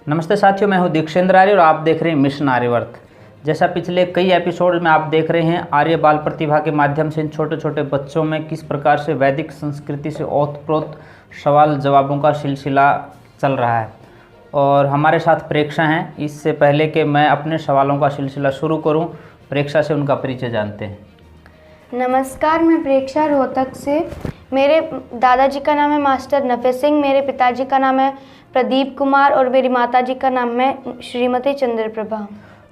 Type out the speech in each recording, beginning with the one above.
नमस्ते साथियों, मैं हूं दीक्षेंद्र आर्य और आप देख रहे हैं मिशन आर्यवर्त। जैसा पिछले कई एपिसोड में आप देख रहे हैं, आर्य बाल प्रतिभा के माध्यम से इन छोटे छोटे बच्चों में किस प्रकार से वैदिक संस्कृति से ओतप्रोत सवाल जवाबों का सिलसिला चल रहा है। और हमारे साथ प्रेक्षा हैं। इससे पहले कि मैं अपने सवालों का सिलसिला शुरू करूं, प्रेक्षा से उनका परिचय जानते हैं। नमस्कार, मैं प्रेक्षा रोहतक से। मेरे दादाजी का नाम है मास्टर नफे सिंह, मेरे पिताजी का नाम है प्रदीप कुमार और मेरी माताजी का नाम है श्रीमती चंद्रप्रभा।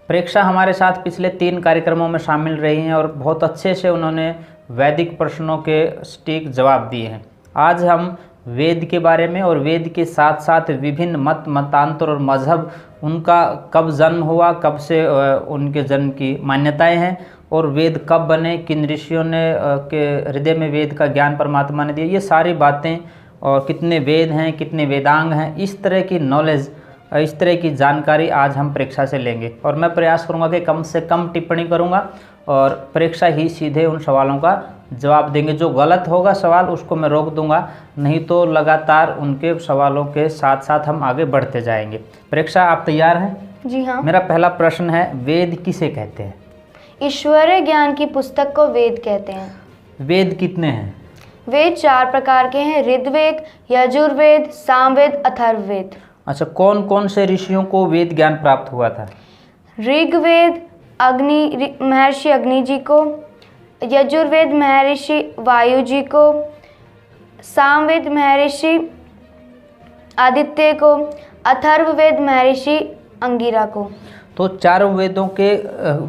प्रेक्षा हमारे साथ पिछले 3 कार्यक्रमों में शामिल रही हैं और बहुत अच्छे से उन्होंने वैदिक प्रश्नों के सटीक जवाब दिए हैं। आज हम वेद के बारे में और वेद के साथ साथ विभिन्न मतांतर और मजहब, उनका कब जन्म हुआ, कब से उनके जन्म की मान्यताएं हैं और वेद कब बने, किन ऋषियों ने के हृदय में वेद का ज्ञान परमात्मा ने दिया, ये सारी बातें, और कितने वेद हैं, कितने वेदांग हैं, इस तरह की नॉलेज, इस तरह की जानकारी आज हम प्रेक्षा से लेंगे। और मैं प्रयास करूंगा कि कम से कम टिप्पणी करूंगा और प्रेक्षा ही सीधे उन सवालों का जवाब देंगे। जो गलत होगा सवाल उसको मैं रोक दूंगा, नहीं तो लगातार उनके सवालों के साथ साथ हम आगे बढ़ते जाएंगे। प्रेक्षा, आप तैयार हैं? जी हाँ। मेरा पहला प्रश्न है, वेद किसे कहते हैं? ईश्वरीय ज्ञान की पुस्तक को वेद कहते हैं। वेद कितने हैं? वेद 4 प्रकार के हैं: ऋग्वेद, यजुर्वेद, सामवेद, अथर्ववेद। अच्छा, कौन कौन से ऋषियों को वेद ज्ञान प्राप्त हुआ था? ऋग्वेद महर्षि अग्नि जी को, यजुर्वेद महर्षि वायु जी को, सामवेद महर्षि आदित्य को, अथर्ववेद महर्षि अंगिरा को। तो चारों वेदों के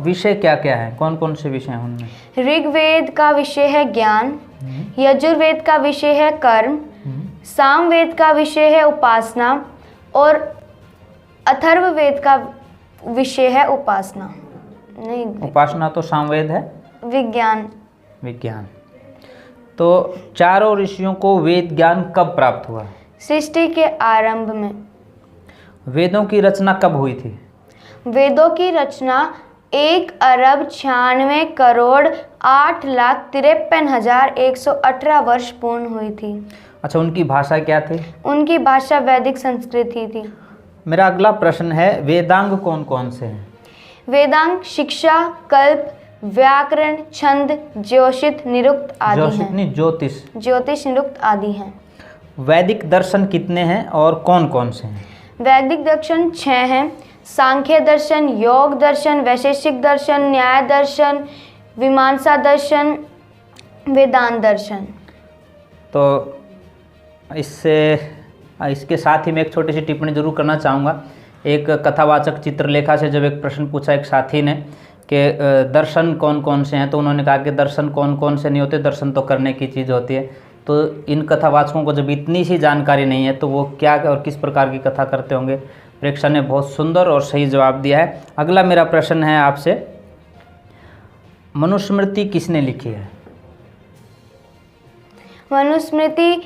विषय क्या क्या हैं? कौन कौन से विषय हैं उनमें? ऋग्वेद का विषय है ज्ञान, यजुर्वेद का विषय है कर्म, सामवेद का विषय है उपासना और अथर्ववेद का विषय है उपासना। नहीं, उपासना तो सामवेद है। विज्ञान। तो चारों ऋषियों को वेद ज्ञान कब प्राप्त हुआ? सृष्टि के आरंभ में। वेदों की रचना कब हुई थी? वेदों की रचना 1,04,08,53,118 वर्ष पूर्ण हुई थी। अच्छा, उनकी भाषा क्या थी? उनकी भाषा वैदिक संस्कृति थी। मेरा अगला प्रश्न है, वेदांग कौन कौन से हैं? वेदांग शिक्षा, कल्प, व्याकरण, छंद, ज्योतिष, निरुक्त आदि हैं। ज्योतिष, निरुक्त आदि हैं। वैदिक दर्शन कितने हैं और कौन कौन से हैं? वैदिक दर्शन 6 हैं: सांख्य दर्शन, योग दर्शन, वैशेषिक दर्शन, न्याय दर्शन, मीमांसा दर्शन, वेदांत दर्शन। तो इसके साथ ही मैं एक छोटी सी टिप्पणी जरूर करना चाहूँगा। एक कथावाचक चित्रलेखा से जब एक प्रश्न पूछा एक साथी ने कि दर्शन कौन कौन से हैं, तो उन्होंने कहा कि दर्शन कौन कौन से नहीं होते, दर्शन तो करने की चीज़ होती है। तो इन कथावाचकों को जब इतनी सी जानकारी नहीं है तो वो क्या और किस प्रकार की कथा करते होंगे। प्रेक्षा ने बहुत सुंदर और सही जवाब दिया है। अगला मेरा प्रश्न है आपसे, मनुस्मृति किसने लिखी है? मनुस्मृति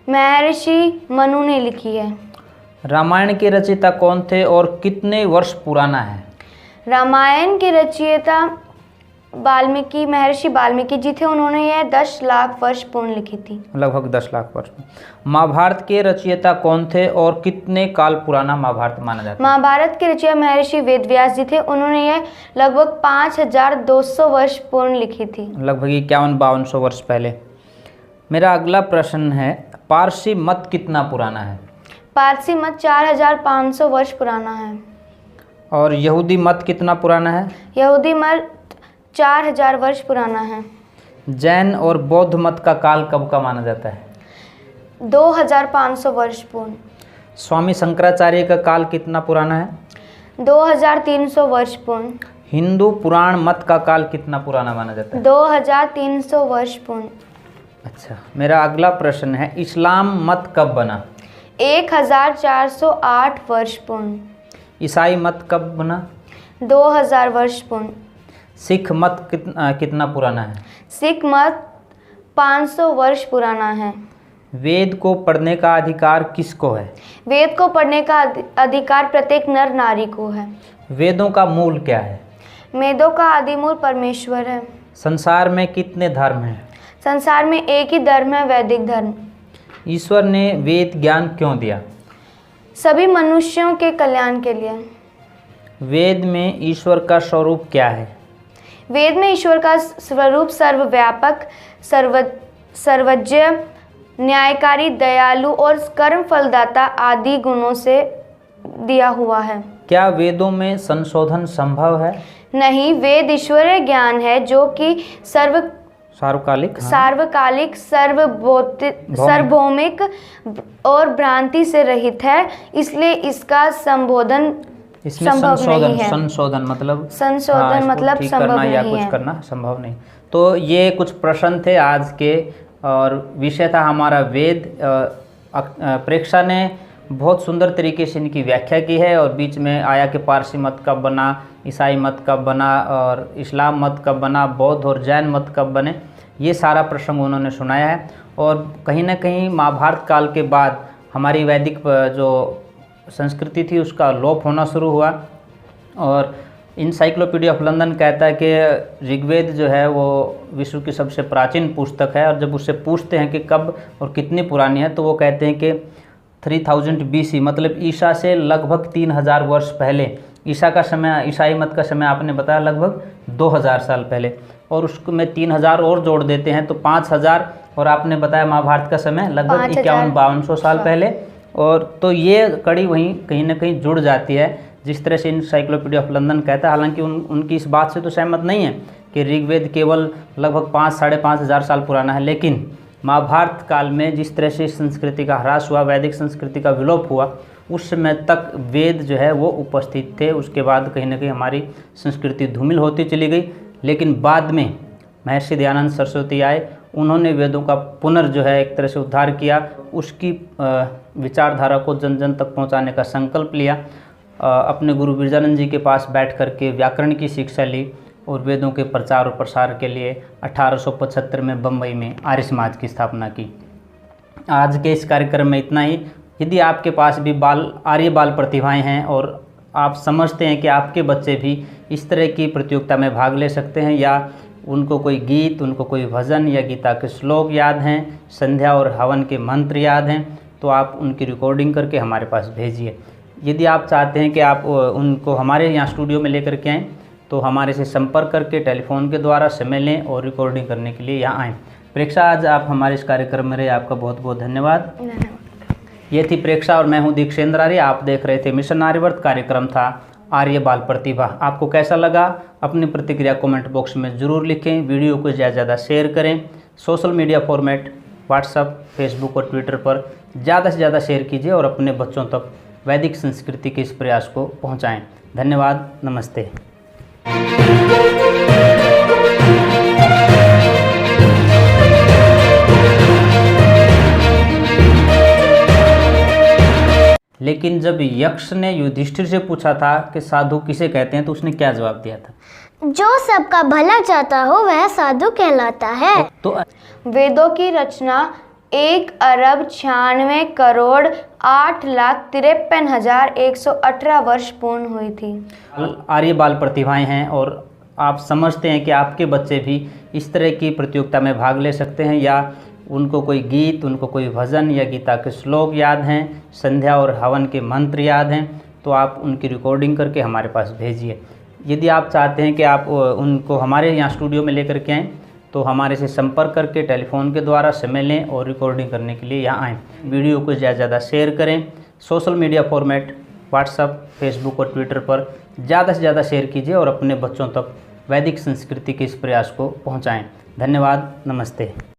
महर्षि मनु ने लिखी है। रामायण के रचयिता कौन थे और कितने वर्ष पुराना है? रामायण के रचयिता महर्षि वाल्मीकि जी थे। उन्होंने यह 10 लाख वर्ष पूर्ण लिखी थी। लगभग 10 लाख वर्ष। महाभारत के रचयिता कौन थे और कितने काल पुराना महाभारत माना जाता है? महाभारत के रचयिता महर्षि वेदव्यास जी थे। उन्होंने यह लगभग 5200 वर्ष पूर्ण लिखी थी। लगभग 51-5200 वर्ष पहले। मेरा अगला प्रश्न है, पारसी मत कितना पुराना है? पारसी मत 4500 वर्ष पुराना है। और यहूदी मत कितना पुराना है? यहूदी मत 4000 वर्ष पुराना है। जैन और बौद्ध मत का काल कब का माना जाता है? 2500 वर्ष पूर्ण। स्वामी शंकराचार्य का काल कितना पुराना है? 2300 वर्ष पूर्ण। हिंदू पुराण मत का काल कितना पुराना माना जाता है? 2300 वर्ष पूर्ण। अच्छा, मेरा अगला प्रश्न है, इस्लाम मत कब बना? 1408 वर्ष पूर्ण। ईसाई मत कब बना? 2000 वर्ष पूर्ण। सिख मत कितना पुराना है? सिख मत 500 वर्ष पुराना है। वेद को पढ़ने का अधिकार किसको है? वेद को पढ़ने का अधिकार प्रत्येक नर नारी को है। वेदों का मूल क्या है? वेदों का आदिमूल परमेश्वर है। संसार में कितने धर्म हैं? संसार में एक ही धर्म है, वैदिक धर्म। ईश्वर ने वेद ज्ञान क्यों दिया? सभी मनुष्यों के कल्याण के लिए। वेद में ईश्वर का स्वरूप क्या है? वेद में ईश्वर का स्वरूप सर्वव्यापक, सर्वज्ञ, न्यायकारी, दयालु और कर्म फलदाता आदि गुणों से दिया हुआ है। क्या वेदों में संशोधन संभव है? नहीं, वेद ईश्वरीय ज्ञान है जो कि सार्वकालिक, सार्वकालिक, सार्वभौमिक और भ्रांति से रहित है, इसलिए इसका संबोधन इसमें संभव नहीं है। संशोधन मतलब संशोधन मतलब ठीक संभव करना या नहीं कुछ है। करना संभव नहीं। तो ये कुछ प्रश्न थे आज के, और विषय था हमारा वेद। प्रेक्षा ने बहुत सुंदर तरीके से इनकी व्याख्या की है, और बीच में आया कि पारसी मत कब बना, ईसाई मत कब बना, और इस्लाम मत कब बना, बौद्ध और जैन मत कब बने, ये सारा प्रसंग उन्होंने सुनाया है। और कहीं ना कहीं महाभारत काल के बाद हमारी वैदिक जो संस्कृति थी उसका लोप होना शुरू हुआ। और इनसाइक्लोपीडिया ऑफ लंदन कहता है कि ऋग्वेद जो है वो विश्व की सबसे प्राचीन पुस्तक है, और जब उससे पूछते हैं कि कब और कितनी पुरानी है, तो वो कहते हैं कि 3000 BC, मतलब ईसा से लगभग 3000 वर्ष पहले। ईसा का समय, ईसाई मत का समय आपने बताया लगभग 2000 साल पहले, और उसको में 3000 और जोड़ देते हैं तो 5000, और आपने बताया महाभारत का समय लगभग 5100-5200 साल पहले। और तो ये कड़ी वहीं कहीं ना कहीं जुड़ जाती है, जिस तरह से इनसाइक्लोपीडिया ऑफ लंदन कहता है। हालांकि उनकी इस बात से तो सहमत नहीं है कि ऋग्वेद केवल लगभग 5-5.5 साल पुराना है, लेकिन महाभारत काल में जिस तरह से संस्कृति का ह्रास हुआ, वैदिक संस्कृति का विलोप हुआ, उस समय तक वेद जो है वो उपस्थित थे। उसके बाद कहीं ना कहीं हमारी संस्कृति धूमिल होती चली गई, लेकिन बाद में महर्षि दयानंद सरस्वती आए, उन्होंने वेदों का जो है एक तरह से उद्धार किया, उसकी विचारधारा को जन जन तक पहुंचाने का संकल्प लिया। अपने गुरु बिरजानंद जी के पास बैठ कर के व्याकरण की शिक्षा ली, और वेदों के प्रचार और प्रसार के लिए 1875 में बम्बई में आर्य समाज की स्थापना की। आज के इस कार्यक्रम में इतना ही। यदि आपके पास भी आर्य बाल प्रतिभाएं हैं और आप समझते हैं कि आपके बच्चे भी इस तरह की प्रतियोगिता में भाग ले सकते हैं, या उनको कोई गीत, उनको कोई भजन या गीता के श्लोक याद हैं, संध्या और हवन के मंत्र याद हैं, तो आप उनकी रिकॉर्डिंग करके हमारे पास भेजिए। यदि आप चाहते हैं कि आप उनको हमारे यहाँ स्टूडियो में लेकर के आएँ, तो हमारे से संपर्क करके टेलीफोन के द्वारा समय लें और रिकॉर्डिंग करने के लिए यहाँ आएँ। प्रेक्षा, आज आप हमारे इस कार्यक्रम में रहे, आपका बहुत बहुत धन्यवाद। ये थी प्रेक्षा और मैं हूँ दीक्षेंद्र आर्य। आप देख रहे थे मिशन आर्यवर्त। कार्यक्रम था आर्य बाल प्रतिभा। आपको कैसा लगा? अपनी प्रतिक्रिया कमेंट बॉक्स में ज़रूर लिखें। वीडियो को ज़्यादा से ज़्यादा शेयर करें। Social media format WhatsApp, Facebook और ट्विटर पर ज़्यादा से ज़्यादा शेयर कीजिए और अपने बच्चों तक वैदिक संस्कृति के इस प्रयास को पहुँचाएँ। धन्यवाद, नमस्ते। लेकिन जब यक्ष ने युधिष्ठिर से पूछा था कि साधु किसे कहते हैं, तो उसने क्या जवाब दिया था? जो सबका भला चाहता हो वह साधु कहलाता है। तो वेदों की रचना 1,96,8,53,118 वर्ष पूर्ण हुई थी। आर्य बाल प्रतिभाएं हैं और आप समझते हैं कि आपके बच्चे भी इस तरह की प्रतियोगिता में भाग ले सकते हैं, या उनको कोई गीत, उनको कोई भजन या गीता के श्लोक याद हैं, संध्या और हवन के मंत्र याद हैं, तो आप उनकी रिकॉर्डिंग करके हमारे पास भेजिए। यदि आप चाहते हैं कि आप उनको हमारे यहाँ स्टूडियो में लेकर के आएँ, तो हमारे से संपर्क करके टेलीफोन के द्वारा समय लें और रिकॉर्डिंग करने के लिए यहाँ आएँ। वीडियो को ज़्यादा से ज़्यादा शेयर करें। Social media format WhatsApp, Facebook और ट्विटर पर ज़्यादा से ज़्यादा शेयर कीजिए और अपने बच्चों तक वैदिक संस्कृति के इस प्रयास को पहुँचाएँ। धन्यवाद, नमस्ते।